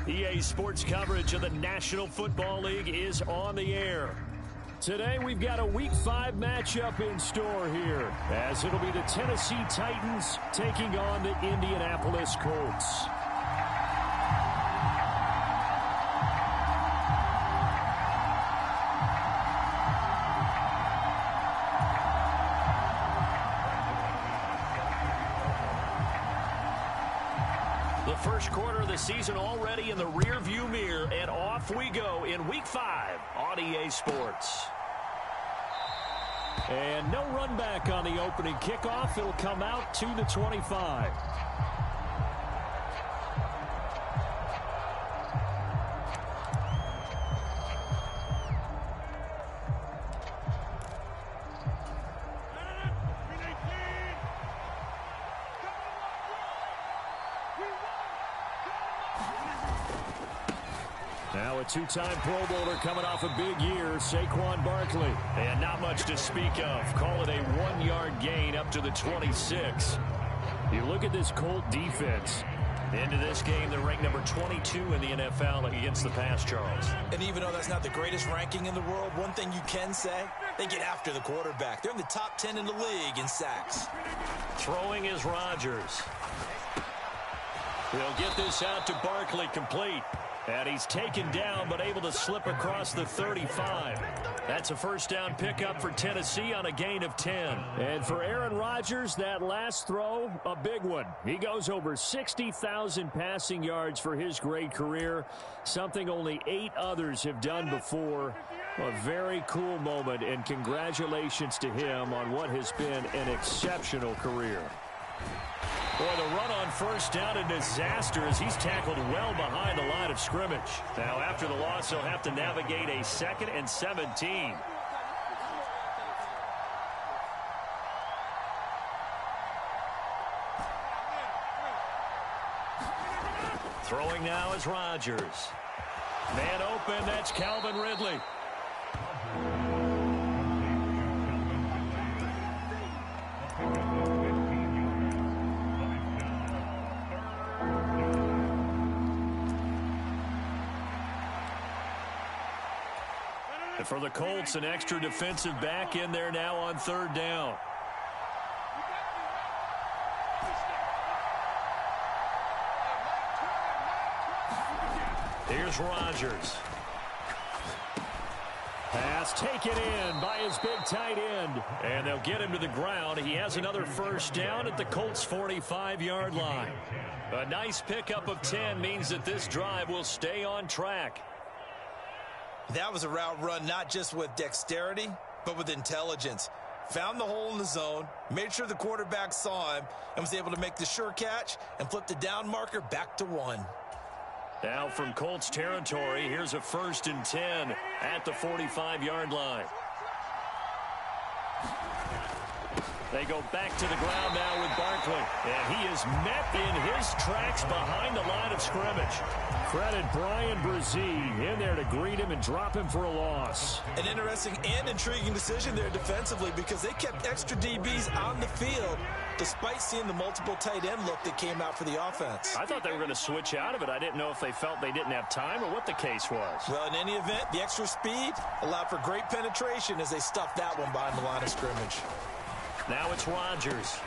EA Sports coverage of the National Football League is on the air. Today we've got a Week 5 matchup in store here, as it'll be the Tennessee Titans taking on the Indianapolis Colts. The first quarter of the season already in the rearview mirror, and off we go in Week 5 on EA Sports. And no run back on the opening kickoff. It'll come out to the 25. Now a two-time Pro Bowler coming off a big year, Saquon Barkley. And not much to speak of. Call it a 1-yard gain up to the 26. You look at this Colt defense. Into this game, they're ranked number 22 in the NFL against the pass, Charles. And even though that's not the greatest ranking in the world, one thing you can say, they get after the quarterback. They're in the top 10 in the league in sacks. Throwing is Rodgers. He'll get this out to Barkley, complete. And he's taken down, but able to slip across the 35. That's a first down pickup for Tennessee on a gain of 10. And for Aaron Rodgers, that last throw, a big one. He goes over 60,000 passing yards for his great career, something only 8 others have done before. A very cool moment, and congratulations to him on what has been an exceptional career. Boy, the run on first down, a disaster as he's tackled well behind the line of scrimmage. Now, after the loss, he'll have to navigate a 2nd and 17. Throwing now is Rodgers. Man open, that's Calvin Ridley. And for the Colts, an extra defensive back in there now on 3rd down. Here's Rodgers. Pass taken in by his big tight end. And they'll get him to the ground. He has another first down at the Colts' 45-yard line. A nice pickup of 10 means that this drive will stay on track. That was a route run not just with dexterity, but with intelligence. Found the hole in the zone, made sure the quarterback saw him, and was able to make the sure catch and flip the down marker back to 1. Now from Colts territory, here's a 1st and 10 at the 45-yard line. They go back to the ground now with Barkley. And he is met in his tracks behind the line of scrimmage. Credit Brian Brzee in there to greet him and drop him for a loss. An interesting and intriguing decision there defensively because they kept extra DBs on the field despite seeing the multiple tight end look that came out for the offense. I thought they were going to switch out of it. I didn't know if they felt they didn't have time or what the case was. Well, in any event, the extra speed allowed for great penetration as they stuffed that one behind the line of scrimmage. Now it's Rodgers.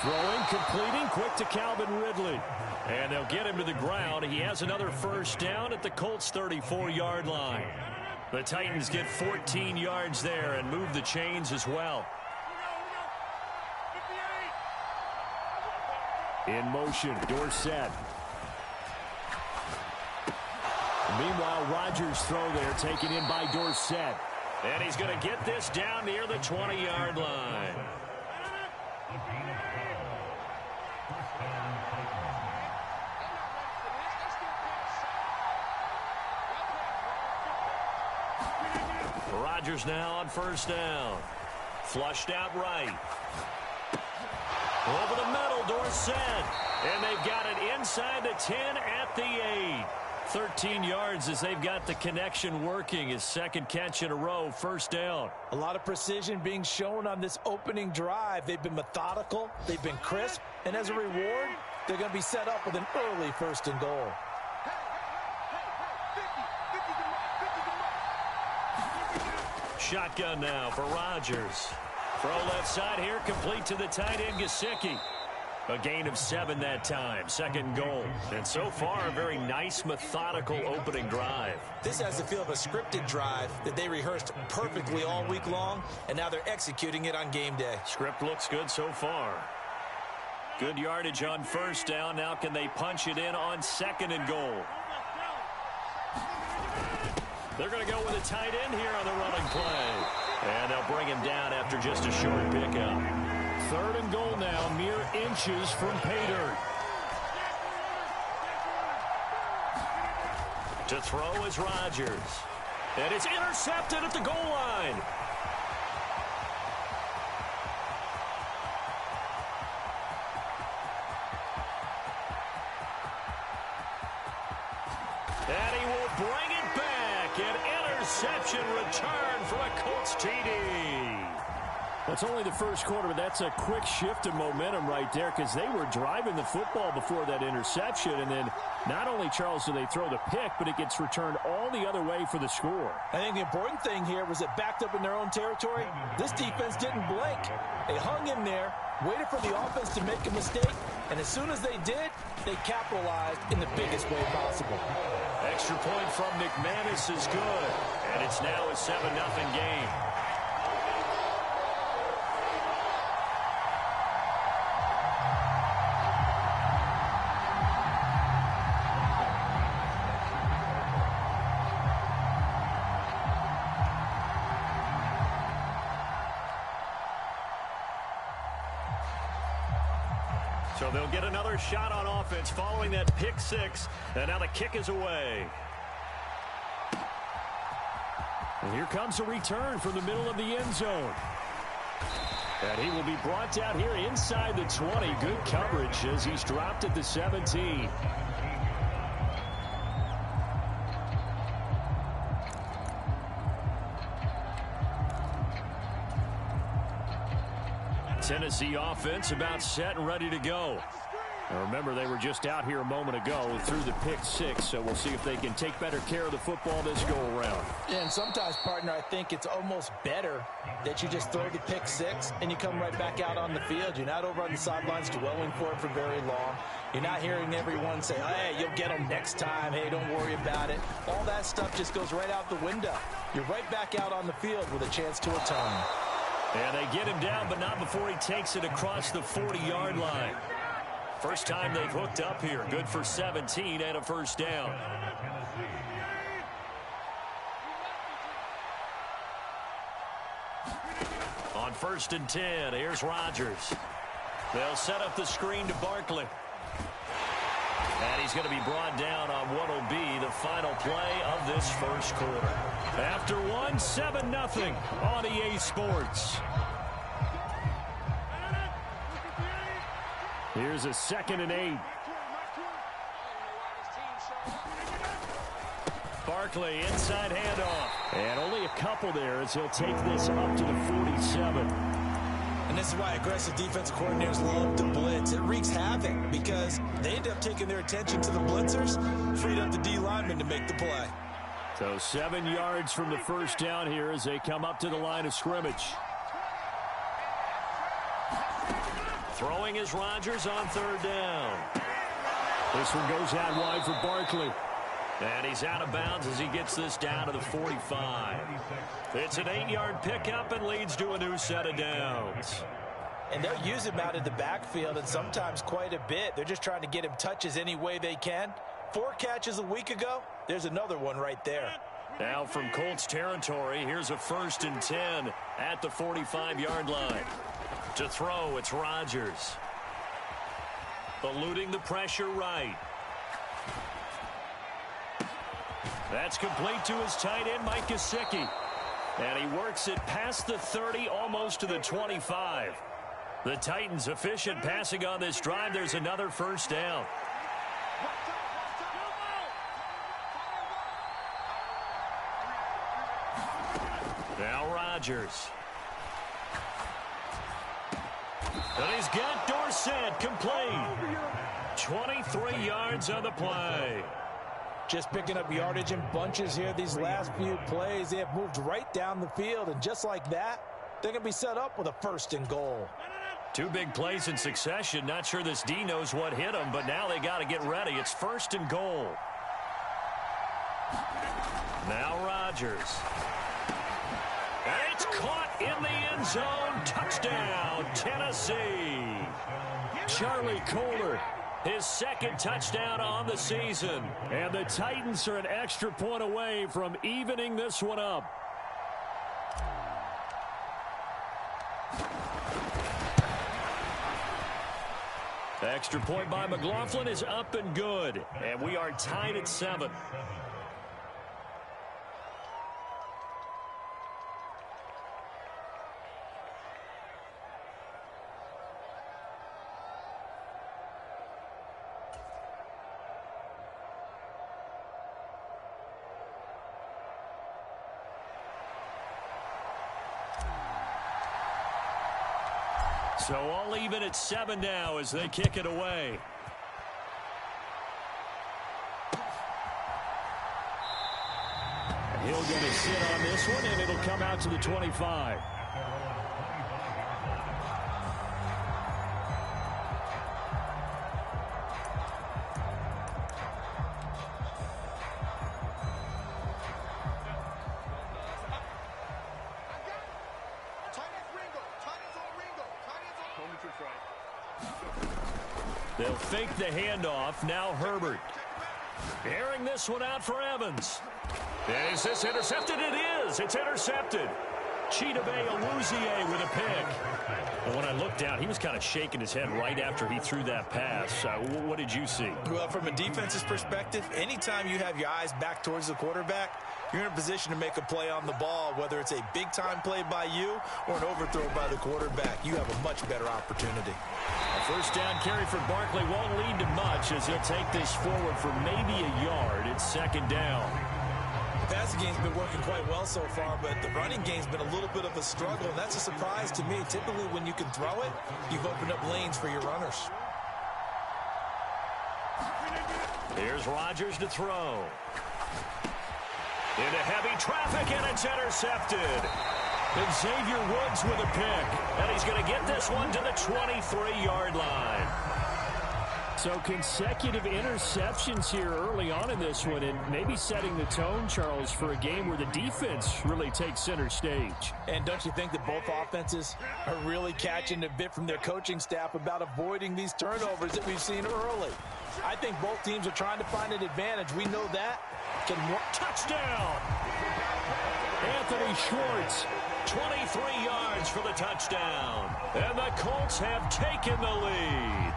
Throwing, completing, quick to Calvin Ridley. And they'll get him to the ground. He has another first down at the Colts' 34-yard line. The Titans get 14 yards there and move the chains as well. In motion, Dorsett. Meanwhile, Rodgers' throw there taken in by Dorsett. And he's going to get this down near the 20-yard line. Rodgers now on first down. Flushed out right. Over the middle, Dorsett. And they've got it inside the 10 at the 8. 13 yards as they've got the connection working. His second catch in a row, first down. A lot of precision being shown on this opening drive. They've been methodical. They've been crisp. And as a reward, they're going to be set up with an early 1st and goal. Shotgun now for Rodgers. Throw left side here, complete to the tight end, Gesicki. A gain of 7 that time, 2nd goal. And so far, a very nice, methodical opening drive. This has the feel of a scripted drive that they rehearsed perfectly all week long, and now they're executing it on game day. Script looks good so far. Good yardage on 1st down. Now can they punch it in on 2nd and goal? They're going to go with a tight end here on the running play. And they'll bring him down after just a short pickup. 3rd and goal now, mere inches from pay dirt. To throw is Rodgers. And it's intercepted at the goal line. And he will bring it back. An interception return for a Colts TD. Well, it's only the first quarter, but that's a quick shift of momentum right there because they were driving the football before that interception. And then not only, Charles, do they throw the pick, but it gets returned all the other way for the score. I think the important thing here was it backed up in their own territory. This defense didn't blink. They hung in there, waited for the offense to make a mistake, and as soon as they did, they capitalized in the biggest way possible. Extra point from McManus is good, and it's now a 7-0 game. So they'll get another shot on offense following that pick 6. And now the kick is away. And here comes a return from the middle of the end zone. And he will be brought down here inside the 20. Good coverage as he's dropped at the 17. Tennessee offense about set and ready to go. Now remember, they were just out here a moment ago through the pick 6, so we'll see if they can take better care of the football this go-around. And sometimes, partner, I think it's almost better that you just throw the pick 6 and you come right back out on the field. You're not over on the sidelines dwelling for it for very long. You're not hearing everyone say, hey, you'll get them next time. Hey, don't worry about it. All that stuff just goes right out the window. You're right back out on the field with a chance to atone. And they get him down, but not before he takes it across the 40-yard line. First time they've hooked up here. Good for 17 and a 1st down. On 1st and 10, here's Rodgers. They'll set up the screen to Barkley. And he's going to be brought down on what will be the final play of this first quarter. After 7-0 on EA Sports. Here's a 2nd and 8. Barkley inside handoff. And only a couple there as he'll take this up to the 47. And this is why aggressive defensive coordinators love to blitz. It wreaks havoc because they end up taking their attention to the blitzers, freed up the D lineman to make the play. So 7 yards from the 1st down here as they come up to the line of scrimmage. Throwing is Rodgers on 3rd down. This one goes out wide for Barkley. And he's out of bounds as he gets this down to the 45. It's an 8-yard pickup and leads to a new set of downs. And they'll use him out in the backfield and sometimes quite a bit. They're just trying to get him touches any way they can. 4 catches a week ago. There's another one right there. Now from Colts territory, here's a 1st and 10 at the 45-yard line. To throw, it's Rodgers. Eluding the pressure right. That's complete to his tight end, Mike Gesicki. And he works it past the 30, almost to the 25. The Titans efficient passing on this drive. There's another 1st down. Now Rodgers. And he's got Dorsett complete. 23 yards on the play. Just picking up yardage in bunches here these last few plays. They have moved right down the field, and just like that, they're going to be set up with a 1st and goal. 2 big plays in succession. Not sure this D knows what hit them, but now they got to get ready. It's 1st and goal. Now Rodgers. And it's caught in the end zone. Touchdown, Tennessee. Charlie Kolar, his 2nd touchdown on the season. And the Titans are an extra point away from evening this one up. The extra point by McLaughlin is up and good. And we are tied at 7. So all even at 7 now as they kick it away. He'll get a sit on this one, and it'll come out to the 25. They'll fake the handoff. Now Herbert. Airing this one out for Evans. And is this intercepted? It is. It's intercepted. Chidobe Awuzie with a pick. And when I looked down, he was kind of shaking his head right after he threw that pass. What did you see? Well, from a defense's perspective, anytime you have your eyes back towards the quarterback, you're in a position to make a play on the ball, whether it's a big-time play by you or an overthrow by the quarterback. You have a much better opportunity. A 1st down carry for Barkley won't lead to much as he'll take this forward for maybe a yard. It's 2nd down. The passing game's been working quite well so far, but the running game's been a little bit of a struggle, and that's a surprise to me. Typically, when you can throw it, you've opened up lanes for your runners. Here's Rodgers to throw. Into heavy traffic, and it's intercepted. And Xavier Woods with a pick. And he's going to get this one to the 23-yard line. So consecutive interceptions here early on in this one, and maybe setting the tone, Charles, for a game where the defense really takes center stage. And don't you think that both offenses are really catching a bit from their coaching staff about avoiding these turnovers that we've seen early? I think both teams are trying to find an advantage. We know that. Touchdown! Anthony Schwartz, 23 yards for the touchdown. And the Colts have taken the lead.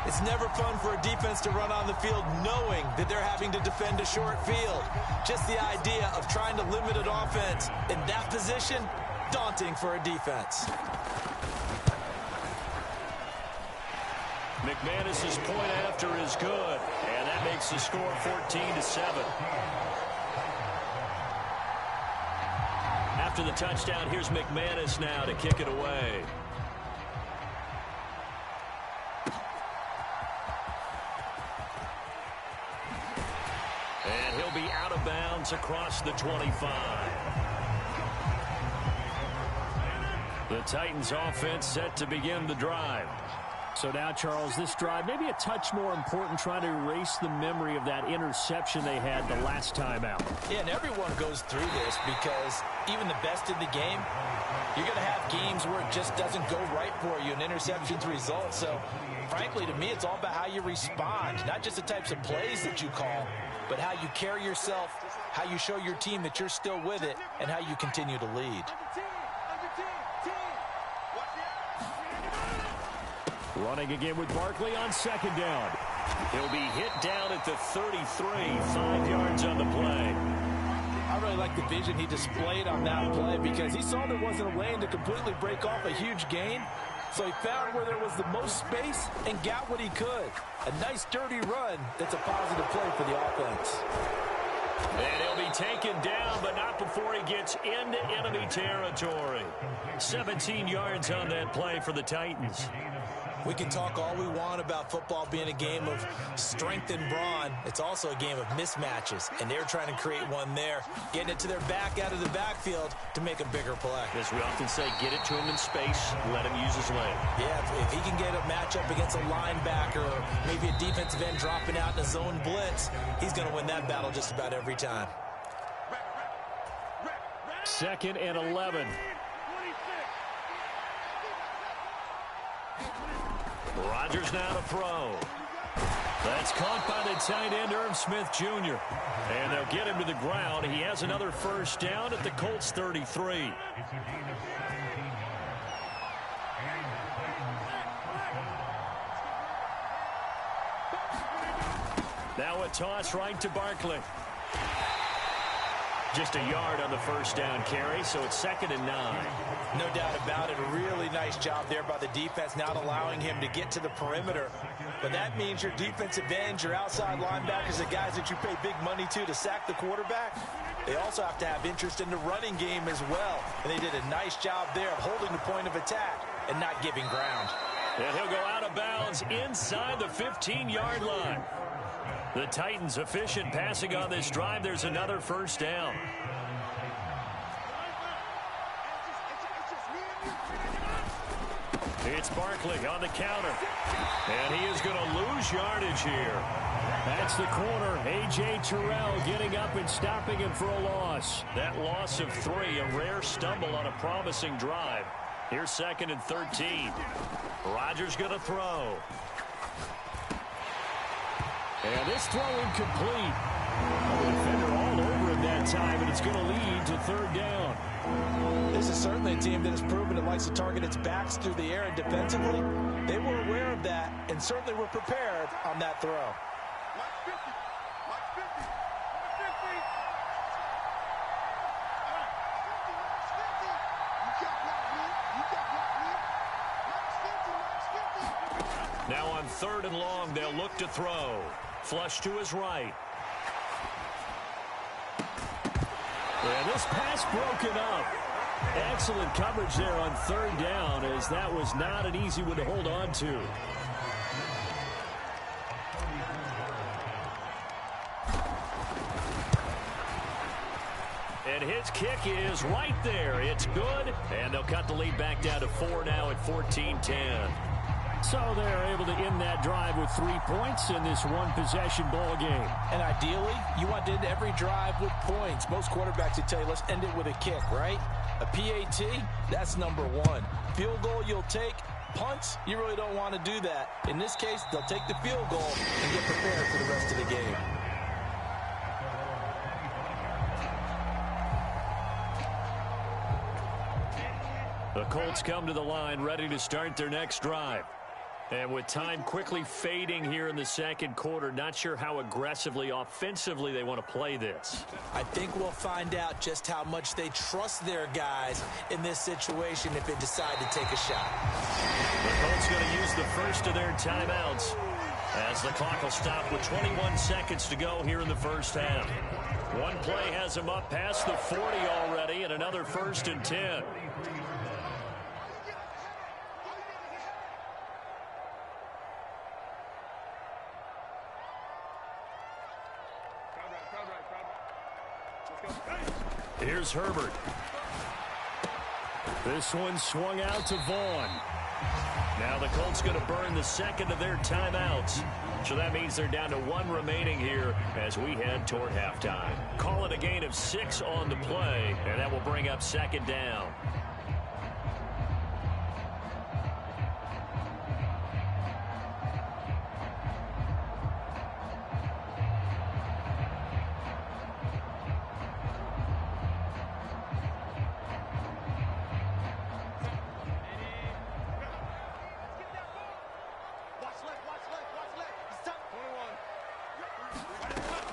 It's never fun for a defense to run on the field knowing that they're having to defend a short field. Just the idea of trying to limit an offense in that position, daunting for a defense. McManus's point after is good, and that makes the score 14-7. After the touchdown, here's McManus now to kick it away. And he'll be out of bounds across the 25. The Titans offense set to begin the drive. So now, Charles, this drive maybe a touch more important, trying to erase the memory of that interception they had the last time out. Yeah, and everyone goes through this because even the best in the game, you're going to have games where it just doesn't go right for you, and interceptions result. So, frankly, to me, it's all about how you respond, not just the types of plays that you call, but how you carry yourself, how you show your team that you're still with it, and how you continue to lead. Running again with Barkley on 2nd down. He'll be hit down at the 33, 5 yards on the play. I really like the vision he displayed on that play because he saw there wasn't a lane to completely break off a huge gain. So he found where there was the most space and got what he could. A nice, dirty run that's a positive play for the offense. And he'll be taken down, but not before he gets into enemy territory. 17 yards on that play for the Titans. We can talk all we want about football being a game of strength and brawn. It's also a game of mismatches, and they're trying to create one there, getting it to their back out of the backfield to make a bigger play. As we often say, get it to him in space, let him use his leg. Yeah, if he can get a matchup against a linebacker or maybe a defensive end dropping out in a zone blitz, he's going to win that battle just about every time. 2nd and 11. Rodgers now to throw. That's caught by the tight end, Irv Smith Jr. And they'll get him to the ground. He has another first down at the Colts 33. Now a toss right to Barkley. Just a yard on the first down carry, so it's 2nd and 9. No doubt about it. A really nice job there by the defense, not allowing him to get to the perimeter. But that means your defensive ends, your outside linebackers, the guys that you pay big money to sack the quarterback, they also have to have interest in the running game as well. And they did a nice job there of holding the point of attack and not giving ground. And he'll go out of bounds inside the 15-yard line. The Titans efficient passing on this drive. There's another first down. It's Barkley on the counter. And he is going to lose yardage here. That's the corner. A.J. Terrell getting up and stopping him for a loss. That loss of 3, a rare stumble on a promising drive. Here's 2nd and 13. Rodgers going to throw. And this throw incomplete. The defender all over him that time, and it's going to lead to 3rd down. This is certainly a team that has proven it likes to target its backs through the air, and defensively, they were aware of that and certainly were prepared on that throw. Now on 3rd and long, they'll look to throw. Flush to his right. And this pass broken up. Excellent coverage there on 3rd down, as that was not an easy one to hold on to. And his kick is right there. It's good. And they'll cut the lead back down to 4 now at 14-10. So they're able to end that drive with 3 points in this one-possession ball game. And ideally, you want to end every drive with points. Most quarterbacks would tell you, let's end it with a kick, right? A PAT, that's number 1. Field goal you'll take. Punts, you really don't want to do that. In this case, they'll take the field goal and get prepared for the rest of the game. The Colts come to the line ready to start their next drive. And with time quickly fading here in the 2nd quarter, not sure how aggressively, offensively they want to play this. I think we'll find out just how much they trust their guys in this situation if they decide to take a shot. The Colts going to use the first of their timeouts as the clock will stop with 21 seconds to go here in the first half. One play has them up past the 40 already, and another 1st and 10. Here's Herbert. This one swung out to Vaughn. Now the Colts going to burn the 2nd of their timeouts. So that means they're down to 1 remaining here as we head toward halftime. Call it a gain of 6 on the play, and that will bring up 2nd down.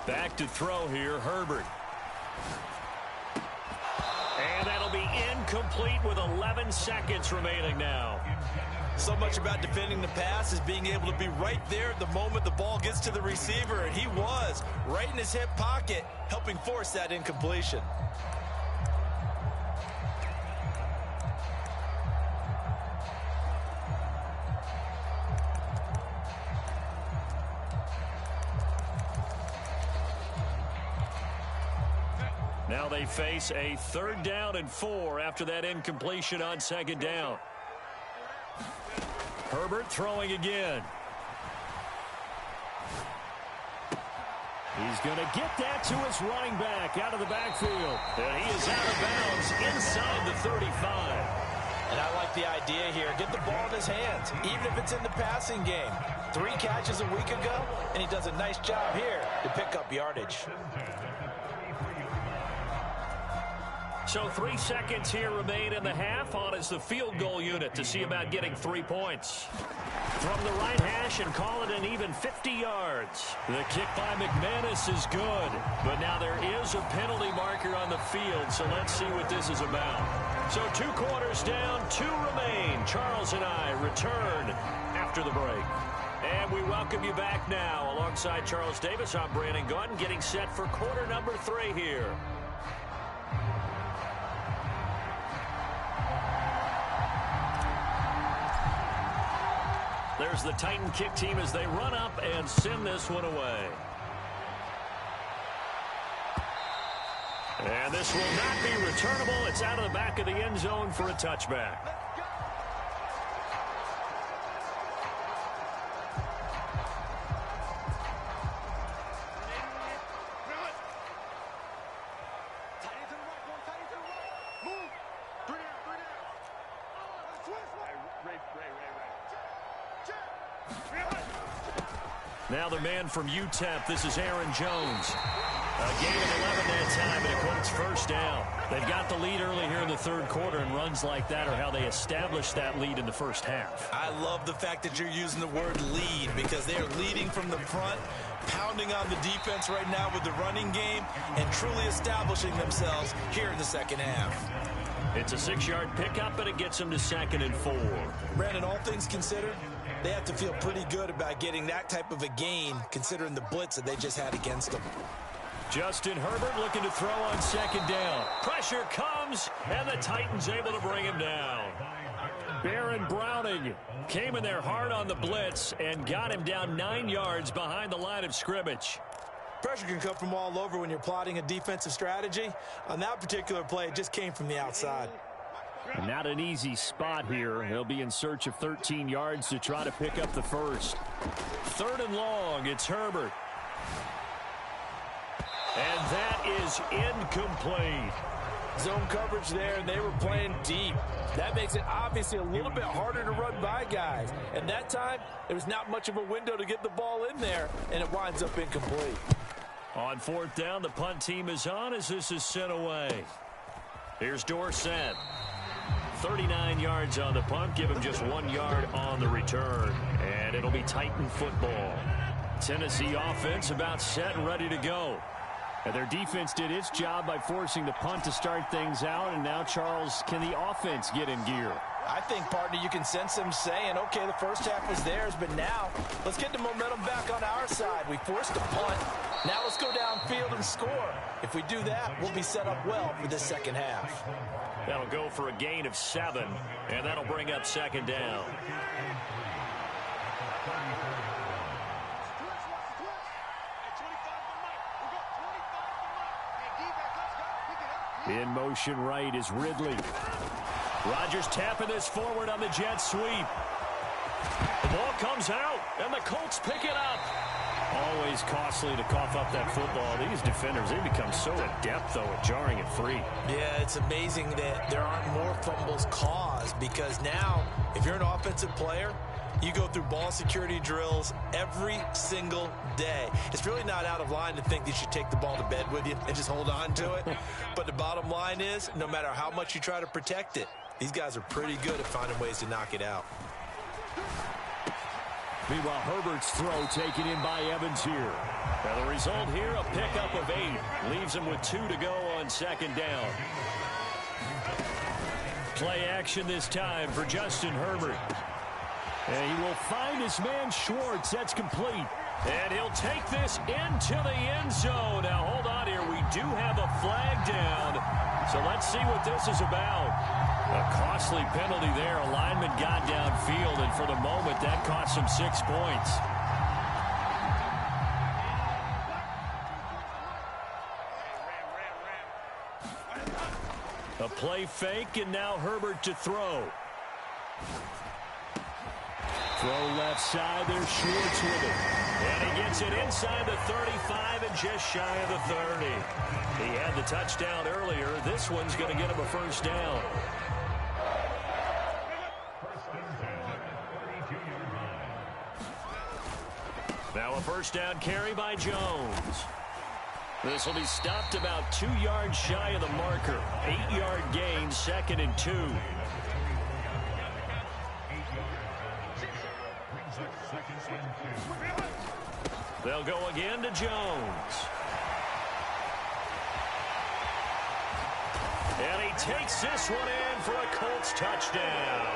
Back to throw here, Herbert. And that'll be incomplete with 11 seconds remaining now. So much about defending the pass is being able to be right there at the moment the ball gets to the receiver, and he was right in his hip pocket, helping force that incompletion. Now they face a 3rd down and 4 after that incompletion on 2nd down. Herbert throwing again. He's going to get that to his running back out of the backfield. And he is out of bounds inside the 35. And I like the idea here. Get the ball in his hands, even if it's in the passing game. 3 catches a week ago, and he does a nice job here to pick up yardage. So 3 seconds here remain in the half. On is the field goal unit to see about getting 3 points. From the right hash and call it an even 50 yards. The kick by McManus is good. But now there is a penalty marker on the field, so let's see what this is about. So 2 quarters down, 2 remain. Charles and I return after the break. And we welcome you back now. Alongside Charles Davis, I'm Brandon Gunn, getting set for quarter number 3 here. There's the Titan kick team as they run up and send this one away. And this will not be returnable. It's out of the back of the end zone for a touchback. Now the man from UTEP, this is Aaron Jones. A gain of 11 that time, and a Colts first down. They've got the lead early here in the 3rd quarter, and runs like that are how they established that lead in the first half. I love the fact that you're using the word lead, because they are leading from the front, pounding on the defense right now with the running game, and truly establishing themselves here in the 2nd half. It's a 6-yard pickup, and it gets them to 2nd and 4. Brandon, all things considered, they have to feel pretty good about getting that type of a gain, considering the blitz that they just had against them. Justin Herbert looking to throw on 2nd down. Pressure comes, and the Titans able to bring him down. Baron Browning came in there hard on the blitz and got him down 9 yards behind the line of scrimmage. Pressure can come from all over when you're plotting a defensive strategy. On that particular play, it just came from the outside. Not an easy spot here. They'll be in search of 13 yards to try to pick up the first. 3rd and long, it's Herbert. And that is incomplete. Zone coverage there, and they were playing deep. That makes it obviously a little bit harder to run by guys. And that time, there was not much of a window to get the ball in there, and it winds up incomplete. On 4th down, the punt team is on as this is sent away. Here's Dorsett. 39 yards on the punt. Give him just 1 yard on the return. And it'll be Titan football. Tennessee offense about set and ready to go. And their defense did its job by forcing the punt to start things out. And now, Charles, can the offense get in gear? I think, partner, you can sense them saying, okay, the first half was theirs, but now let's get the momentum back on our side. We forced a punt. Now let's go downfield and score. If we do that, we'll be set up well for this 2nd half. That'll go for a gain of 7, and that'll bring up 2nd down. In motion right is Ridley. Rodgers tapping this forward on the jet sweep. The ball comes out, and the Colts pick it up. Always costly to cough up that football. These defenders, they become so adept, though, at jarring it free. Yeah, it's amazing that there aren't more fumbles caused, because now, if you're an offensive player, you go through ball security drills every single day. It's really not out of line to think that you should take the ball to bed with you and just hold on to it. But the bottom line is, no matter how much you try to protect it, these guys are pretty good at finding ways to knock it out. Meanwhile, Herbert's throw taken in by Evans here. Now the result here, a pickup of 8. Leaves him with 2 to go on 2nd down. Play action this time for Justin Herbert. And he will find his man Schwartz. That's complete. And he'll take this into the end zone. Now, hold on here. We do have a flag down. So let's see what this is about. A costly penalty there. A lineman got downfield, and for the moment, that cost him 6 points. A play fake, and now Herbert to throw. Throw left side, there's Schwartz with it. And he gets it inside the 35 and just shy of the 30. He had the touchdown earlier. This one's going to get him a first down. Now a first down carry by Jones. This will be stopped about 2 yards shy of the marker. 8-yard gain, 2nd and 2. They'll go again to Jones. And he takes this one in for a Colts touchdown.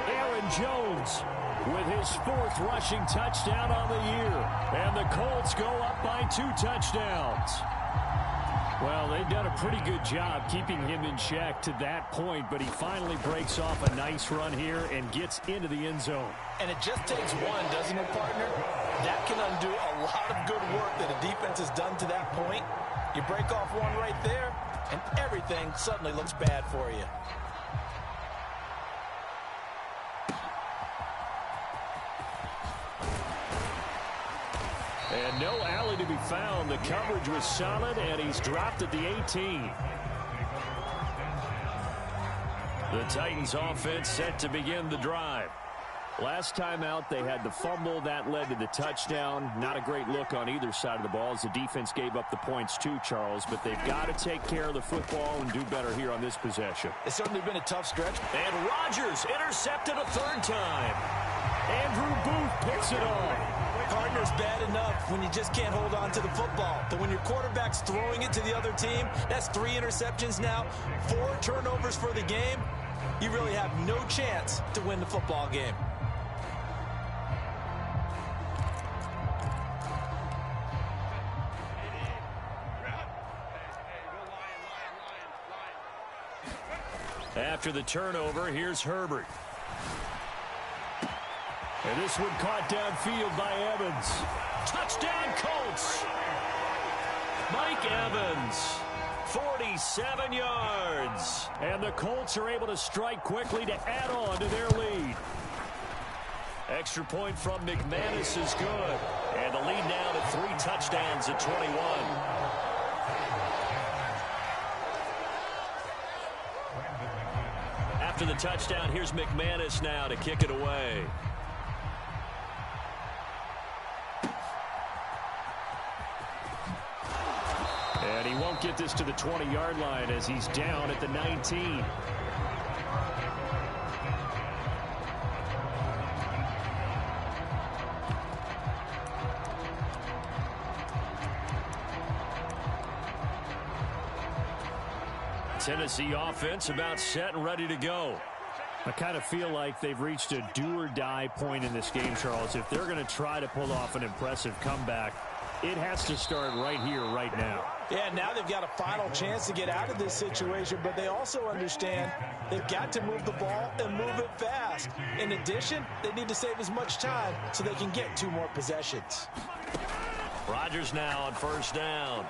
Aaron Jones with his 4th rushing touchdown on the year. And the Colts go up by 2 touchdowns. Well, they've done a pretty good job keeping him in check to that point, but he finally breaks off a nice run here and gets into the end zone. And it just takes one, doesn't it, partner? That can undo a lot of good work that a defense has done to that point. You break off one right there, and everything suddenly looks bad for you. And no alley to be found. The coverage was solid, and he's dropped at the 18. The Titans offense set to begin the drive. Last time out, they had the fumble. That led to the touchdown. Not a great look on either side of the ball as the defense gave up the points too, Charles. But they've got to take care of the football and do better here on this possession. It's certainly been a tough stretch. And Rodgers intercepted a 3rd time. Andrew Booth picks it off. Partner's bad enough when you just can't hold on to the football. But when your quarterback's throwing it to the other team, that's 3 interceptions now, 4 turnovers for the game. You really have no chance to win the football game. After the turnover, here's Herbert. And this one caught downfield by Evans. Touchdown, Colts! Mike Evans, 47 yards. And the Colts are able to strike quickly to add on to their lead. Extra point from McManus is good. And the lead now to 3 touchdowns at 21. After the touchdown, here's McManus now to kick it away. And he won't get this to the 20-yard line as he's down at the 19. Tennessee offense about set and ready to go. I kind of feel like they've reached a do-or-die point in this game, Charles. If they're going to try to pull off an impressive comeback, it has to start right here, right now. Yeah, now they've got a final chance to get out of this situation, but they also understand they've got to move the ball and move it fast. In addition, they need to save as much time so they can get 2 more possessions. Rodgers now on first down.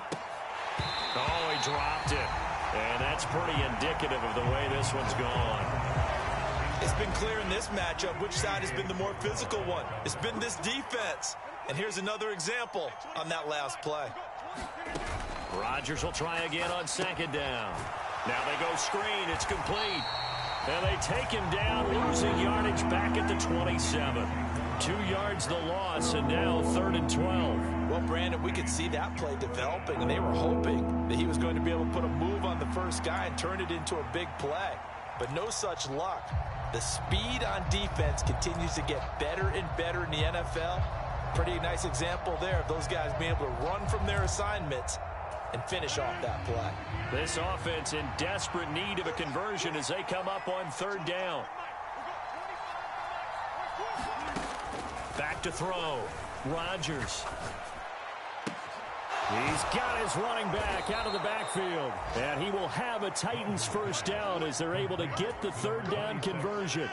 Oh, he dropped it. And that's pretty indicative of the way this one's gone. It's been clear in this matchup which side has been the more physical one. It's been this defense. And here's another example on that last play. Rodgers will try again on 2nd down. Now they go screen. It's complete. And they take him down, losing yardage back at the 27. 2 yards the loss, and now 3rd and 12. Well, Brandon, we could see that play developing, and they were hoping that he was going to be able to put a move on the first guy and turn it into a big play. But no such luck. The speed on defense continues to get better and better in the NFL. Pretty nice example there of those guys being able to run from their assignments and finish off that play. This offense in desperate need of a conversion as they come up on 3rd down. Back to throw. Rodgers. He's got his running back out of the backfield. And he will have a Titans first down as they're able to get the 3rd down conversion.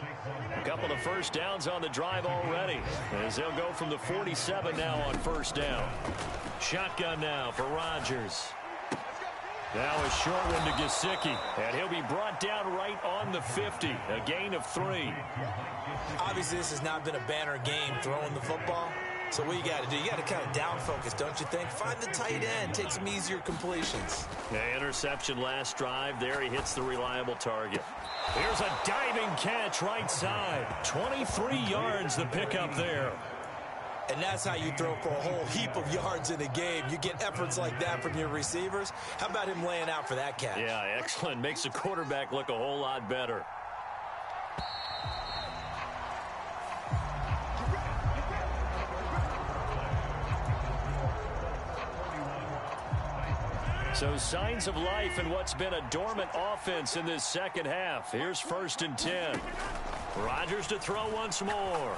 A couple of first downs on the drive already as they'll go from the 47 now on first down. Shotgun now for Rodgers. Now a short one to Gesicki, and he'll be brought down right on the 50, a gain of 3. Obviously, this has not been a banner game throwing the football. So what you got to do, you got to kind of down focus, don't you think? Find the tight end, take some easier completions. The interception last drive. There he hits the reliable target. Here's a diving catch right side. 23 yards the pickup there. And that's how you throw for a whole heap of yards in a game. You get efforts like that from your receivers. How about him laying out for that catch? Yeah, excellent. Makes the quarterback look a whole lot better. So signs of life in what's been a dormant offense in this second half. Here's 1st and 10. Rodgers to throw once more.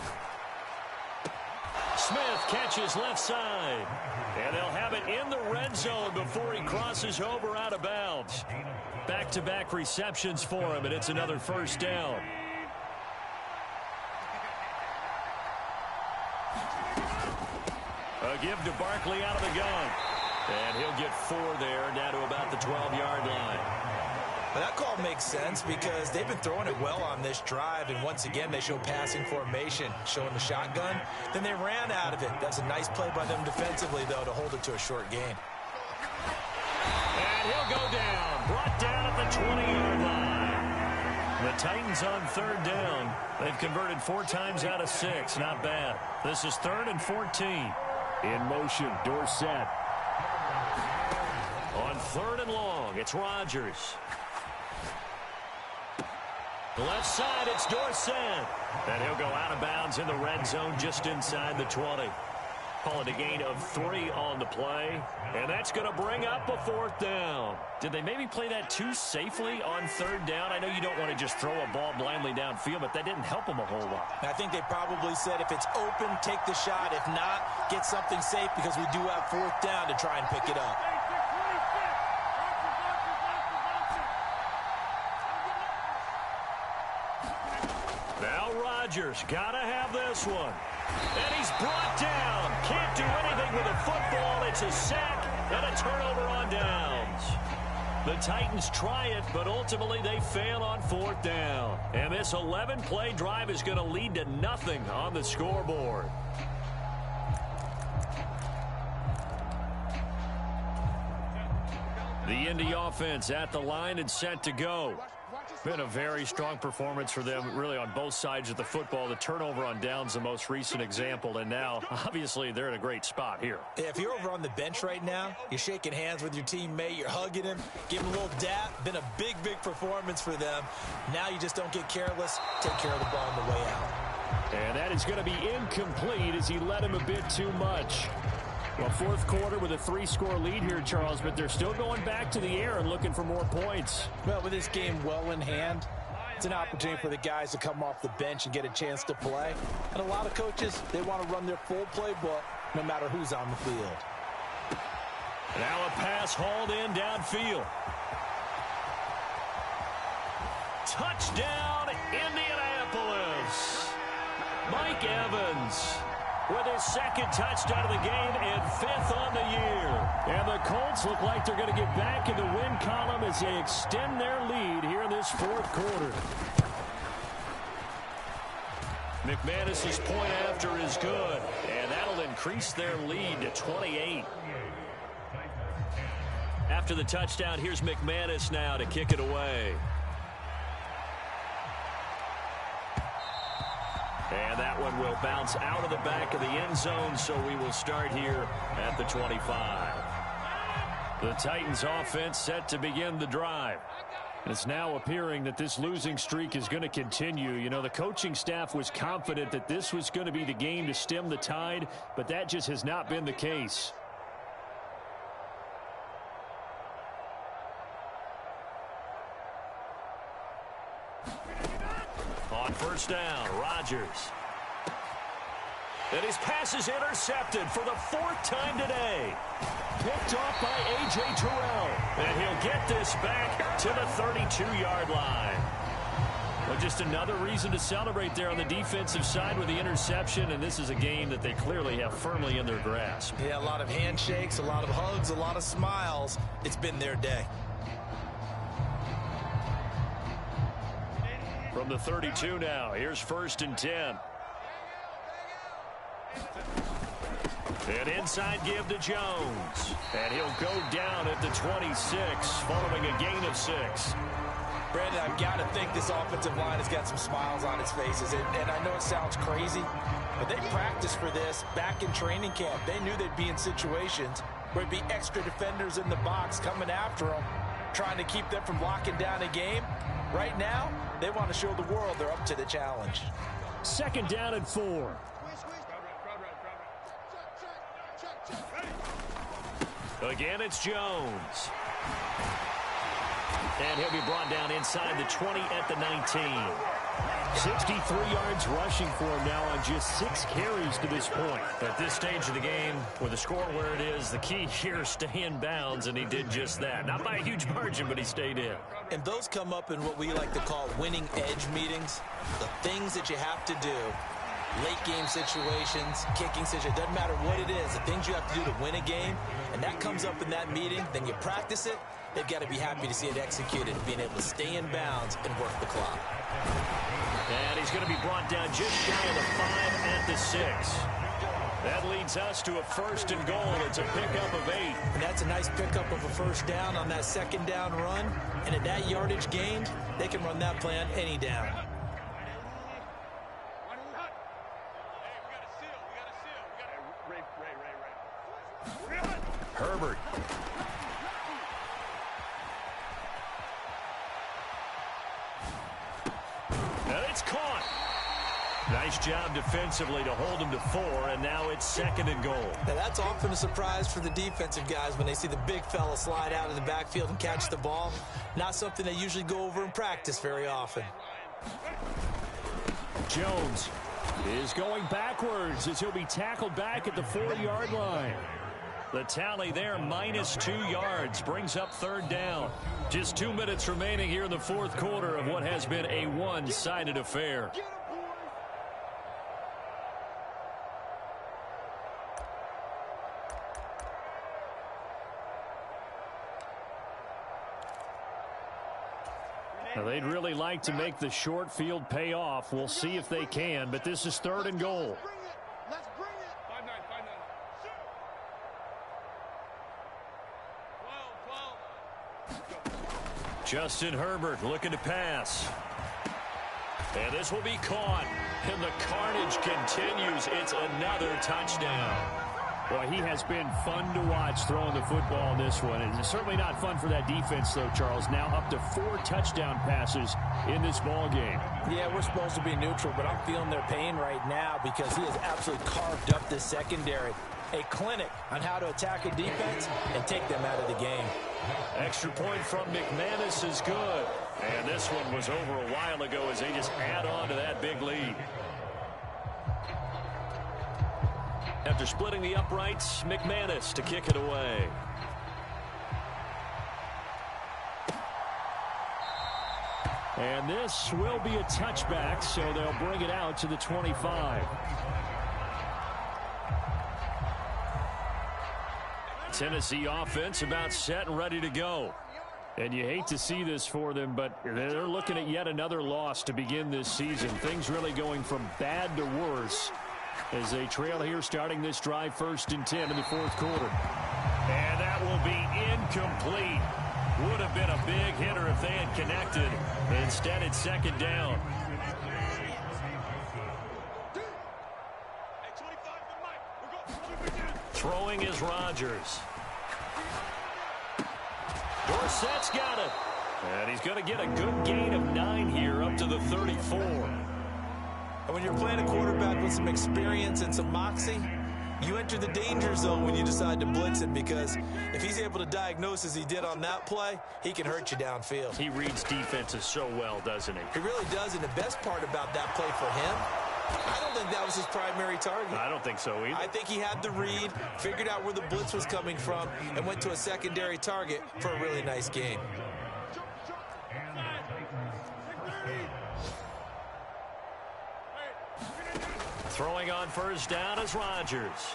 Smith catches left side. And they'll have it in the red zone before he crosses over out of bounds. Back-to-back receptions for him, and it's another 1st down. A give to Barkley out of the gun. And he'll get 4 there, down to about the 12-yard line. But that call makes sense because they've been throwing it well on this drive, and once again they show passing formation, showing the shotgun. Then they ran out of it. That's a nice play by them defensively, though, to hold it to a short gain. And he'll go down, brought down at the 20-yard line. The Titans on 3rd down. They've converted 4 times out of 6. Not bad. This is 3rd and 14. In motion, Dorsett. On 3rd and long, it's Rodgers. Left side, it's Dorsett. And he'll go out of bounds in the red zone just inside the 20. Call it a gain of 3 on the play. And that's going to bring up a 4th down. Did they maybe play that too safely on 3rd down? I know you don't want to just throw a ball blindly downfield, but that didn't help them a whole lot. I think they probably said if it's open, take the shot. If not, get something safe because we do have 4th down to try and pick it up. Now Rodgers, gotta have this one. And he's brought down. Can't do anything with a football. It's a sack and a turnover on downs. The Titans try it, but ultimately they fail on 4th down. And this 11-play drive is going to lead to nothing on the scoreboard. The Indy offense at the line and set to go. Been a very strong performance for them, really, on both sides of the football. The turnover on downs, the most recent example, and now, obviously, they're in a great spot here. Yeah, if you're over on the bench right now, you're shaking hands with your teammate, you're hugging him, giving him a little dap. Been a big, big performance for them. Now you just don't get careless. Take care of the ball on the way out. And that is going to be incomplete as he led him a bit too much. Well, 4th quarter with a 3-score lead here, Charles, but they're still going back to the air and looking for more points. Well, with this game well in hand, it's an opportunity for the guys to come off the bench and get a chance to play. And a lot of coaches, they want to run their full playbook no matter who's on the field. Now a pass hauled in downfield. Touchdown, Indianapolis. Mike Evans with his 2nd touchdown of the game and 5th on the year. And the Colts look like they're going to get back in the win column as they extend their lead here in this 4th quarter. McManus's point after is good, and that'll increase their lead to 28. After the touchdown, here's McManus now to kick it away. And that one will bounce out of the back of the end zone, so we will start here at the 25. The Titans offense set to begin the drive. It's now appearing that this losing streak is going to continue. You know, the coaching staff was confident that this was going to be the game to stem the tide, but that just has not been the case. On 1st down, Rodgers. And his pass is intercepted for the 4th time today. Picked off by A.J. Terrell. And he'll get this back to the 32-yard line. Well, just another reason to celebrate there on the defensive side with the interception, and this is a game that they clearly have firmly in their grasp. Yeah, a lot of handshakes, a lot of hugs, a lot of smiles. It's been their day. From the 32 now, here's 1st and 10. An inside give to Jones. And he'll go down at the 26 following a gain of 6. Brandon, I've got to think this offensive line has got some smiles on its faces. And I know it sounds crazy, but they practiced for this back in training camp. They knew they'd be in situations where it'd be extra defenders in the box coming after them, trying to keep them from locking down a game. Right now, they want to show the world they're up to the challenge. 2nd down and 4. Again, it's Jones. And he'll be brought down inside the 20 at the 19. 63 yards rushing for him now on just 6 carries to this point. At this stage of the game, with the score where it is, the key here is stay in bounds, and he did just that. Not by a huge margin, but he stayed in. And those come up in what we like to call winning edge meetings. The things that you have to do. Late game situations, kicking situations, doesn't matter what it is, the things you have to do to win a game, and that comes up in that meeting, then you practice it, they've got to be happy to see it executed, being able to stay in bounds and work the clock. And he's going to be brought down just shy of the 5 at the 6. That leads us to a 1st and goal. It's a pickup of 8. And that's a nice pickup of a 1st down on that 2nd down run, and at that yardage gained, they can run that play on any down. Herbert. And it's caught. Nice job defensively to hold him to 4, and now it's 2nd and goal. Now that's often a surprise for the defensive guys when they see the big fella slide out of the backfield and catch the ball. Not something they usually go over in practice very often. Jones is going backwards as he'll be tackled back at the 4-yard line. The tally there, -2 yards, brings up 3rd down. Just 2 minutes remaining here in the 4th quarter of what has been a one-sided affair. Now, they'd really like to make the short field pay off. We'll see if they can, but this is 3rd and goal. Justin Herbert looking to pass. And this will be caught. And the carnage continues. It's another touchdown. Boy, he has been fun to watch throwing the football in this one. It's certainly not fun for that defense, though, Charles. Now up to 4 touchdown passes in this ball game. Yeah, we're supposed to be neutral, but I'm feeling their pain right now because he has absolutely carved up this secondary. A clinic on how to attack a defense and take them out of the game. Extra point from McManus is good. And this one was over a while ago as they just add on to that big lead. After splitting the uprights, McManus to kick it away. And this will be a touchback, so they'll bring it out to the 25. Tennessee offense about set and ready to go. And you hate to see this for them, but they're looking at yet another loss to begin this season. Things really going from bad to worse as they trail here starting this drive 1st and 10 in the 4th quarter. And that will be incomplete. Would have been a big hitter if they had connected. Instead, it's 2nd down. Throwing is Rodgers. Dorsett's got it. And he's going to get a good gain of 9 here up to the 34. And when you're playing a quarterback with some experience and some moxie, you enter the danger zone when you decide to blitz him, because if he's able to diagnose as he did on that play, he can hurt you downfield. He reads defenses so well, doesn't he? He really does, and the best part about that play for him, I don't think that was his primary target. I don't think so either. I think he had the read, figured out where the blitz was coming from, and went to a secondary target for a really nice game. Throwing on first down is Rodgers.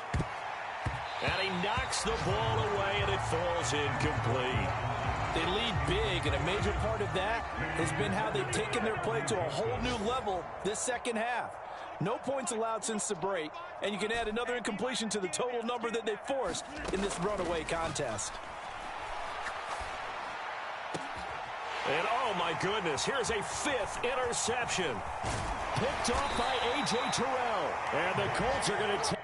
And he knocks the ball away, and it falls incomplete. They lead big, and a major part of that has been how they've taken their play to a whole new level this second half. No points allowed since the break, and you can add another incompletion to the total number that they forced in this runaway contest. And oh my goodness, here's a 5th interception. Picked off by A.J. Terrell. And the Colts are going to take